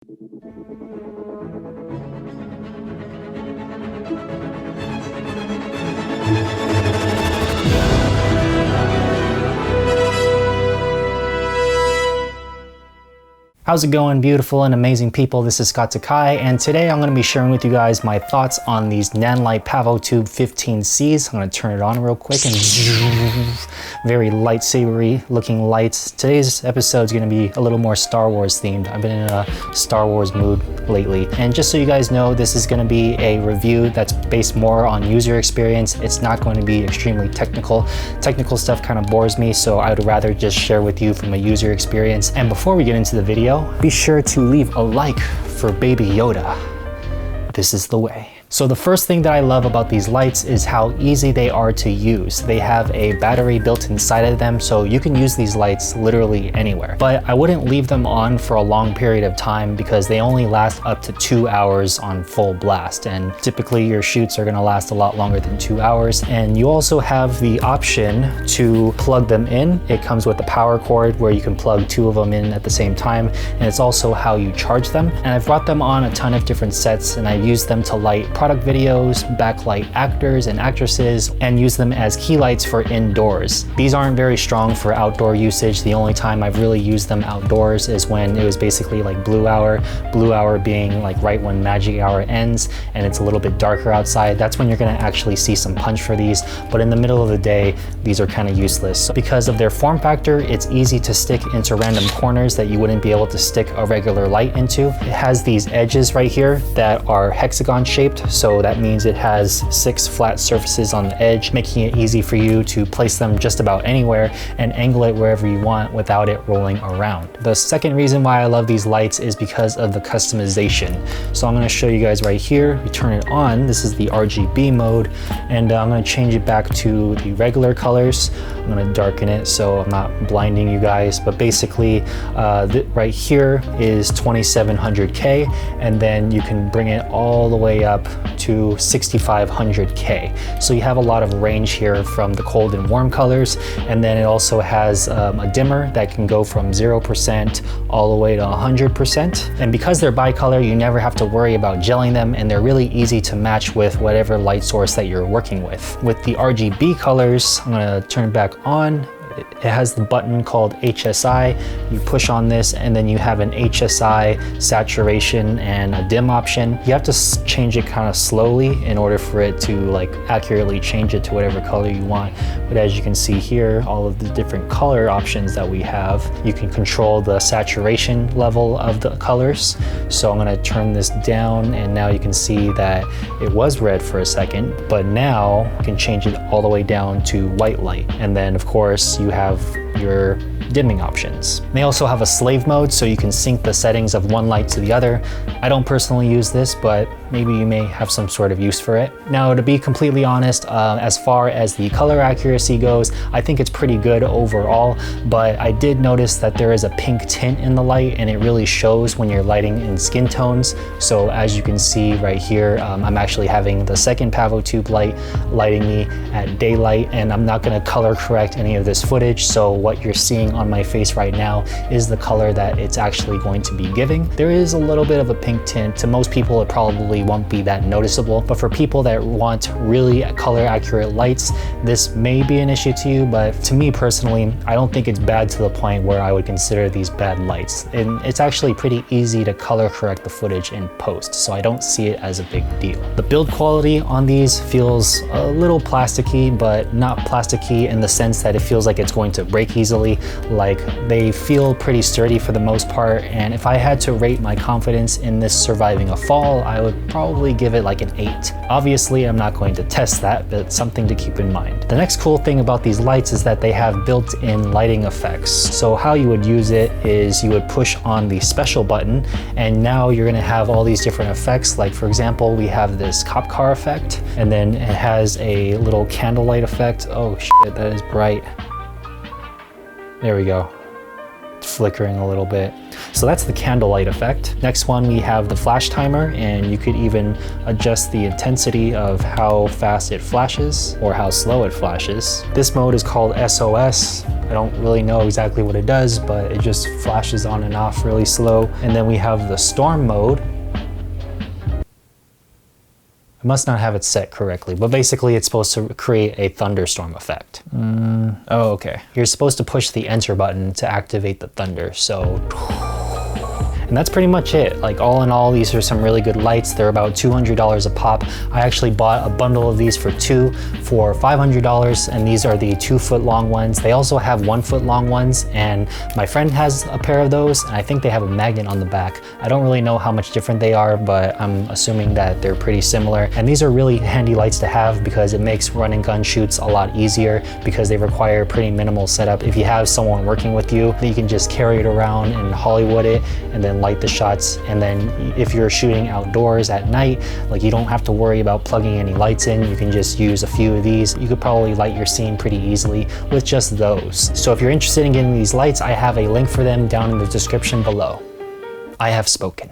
How's it going, beautiful and amazing people? This is Takai, and today I'm going to be sharing with you guys my thoughts on these Nanlite Pavotube 15Cs. I'm going to turn it on real quick and very lightsabery looking lights. Today's episode is going to be a little more Star Wars themed. I've been in a Star Wars mood lately. And just so you guys know, this is going to be a review that's based more on user experience. It's not going to be extremely technical. Technical stuff kind of bores me, so I would rather just share with you from a user experience. And before we get into the video, be sure to leave a like for Baby Yoda. This is the way. So the first thing that I love about these lights is how easy they are to use. They have a battery built inside of them, so you can use these lights literally anywhere. But I wouldn't leave them on for a long period of time because they only last up to 2 hours on full blast. And typically your shoots are gonna last a lot longer than 2 hours. And you also have the option to plug them in. It comes with a power cord where you can plug 2 of them in at the same time. And it's also how you charge them. And I've brought them on a ton of different sets, and I've used them to light product videos, backlight actors and actresses, and use them as key lights for indoors. These aren't very strong for outdoor usage. The only time I've really used them outdoors is when it was basically like blue hour being like right when magic hour ends and it's a little bit darker outside. That's when you're gonna actually see some punch for these, but in the middle of the day, these are kind of useless. So because of their form factor, it's easy to stick into random corners that you wouldn't be able to stick a regular light into. It has these edges right here that are hexagon shaped, so that means it has 6 flat surfaces on the edge, making it easy for you to place them just about anywhere and angle it wherever you want without it rolling around. The second reason why I love these lights is because of the customization. So I'm going to show you guys right here. You turn it on. This is the RGB mode, and I'm going to change it back to the regular colors. I'm going to darken it so I'm not blinding you guys, but basically right here is 2700K, and then you can bring it all the way up to 6500K. So you have a lot of range here from the cold and warm colors, and then it also has a dimmer that can go from 0% all the way to 100%. And because they're bicolor, you never have to worry about gelling them, and they're really easy to match with whatever light source that you're working with. With the RGB colors, I'm gonna turn it back on. It has the button called HSI. You push on this and then you have an HSI saturation and a dim option. You have to change it kind of slowly in order for it to like accurately change it to whatever color you want. But as you can see here, all of the different color options that we have, you can control the saturation level of the colors. So I'm gonna turn this down, and now you can see that it was red for a second, but now you can change it all the way down to white light. And then of course you have your dimming options. They also have a slave mode, so you can sync the settings of one light to the other. I don't personally use this, but maybe you may have some sort of use for it. Now, to be completely honest, as far as the color accuracy goes, I think it's pretty good overall, but I did notice that there is a pink tint in the light, and it really shows when you're lighting in skin tones. So as you can see right here, I'm actually having the second Pavotube light lighting me at daylight, and I'm not gonna color correct any of this footage, so what you're seeing on my face right now is the color that it's actually going to be giving. There is a little bit of a pink tint. To most people, it probably won't be that noticeable, but for people that want really color accurate lights, this may be an issue to you, but to me personally, I don't think it's bad to the point where I would consider these bad lights. And it's actually pretty easy to color correct the footage in post, so I don't see it as a big deal. The build quality on these feels a little plasticky, but not plasticky in the sense that it feels like it's going to break easily. Like, they feel pretty sturdy for the most part, and if I had to rate my confidence in this surviving a fall, I would probably give it like an 8. Obviously, I'm not going to test that, but it's something to keep in mind. The next cool thing about these lights is that they have built-in lighting effects. So how you would use it is you would push on the special button, and now you're gonna have all these different effects. Like, for example, we have this cop car effect, and then it has a little candlelight effect. Oh shit, that is bright. There we go. flickering a little bit. So that's the candlelight effect. Next one, we have the flash timer, and you could even adjust the intensity of how fast it flashes or how slow it flashes. This mode is called SOS. I don't really know exactly what it does, but it just flashes on and off really slow. And then we have the storm mode. I must not have it set correctly, but basically it's supposed to create a thunderstorm effect. Oh, okay. You're supposed to push the enter button to activate the thunder, so... And that's pretty much it. Like, all in all, these are some really good lights. They're about $200 a pop. I actually bought a bundle of these for two for $500, and these are the 2 foot long ones. They also have 1 foot long ones, and my friend has a pair of those, and I think they have a magnet on the back. I don't really know how much different they are, but I'm assuming that they're pretty similar. And these are really handy lights to have because it makes run and gun shoots a lot easier because they require pretty minimal setup. If you have someone working with you, you can just carry it around and Hollywood it and then light the shots. And then if you're shooting outdoors at night, like, you don't have to worry about plugging any lights in. You can just use a few of these. You could probably light your scene pretty easily with just those. So if you're interested in getting these lights, I have a link for them down in the description below. I have spoken.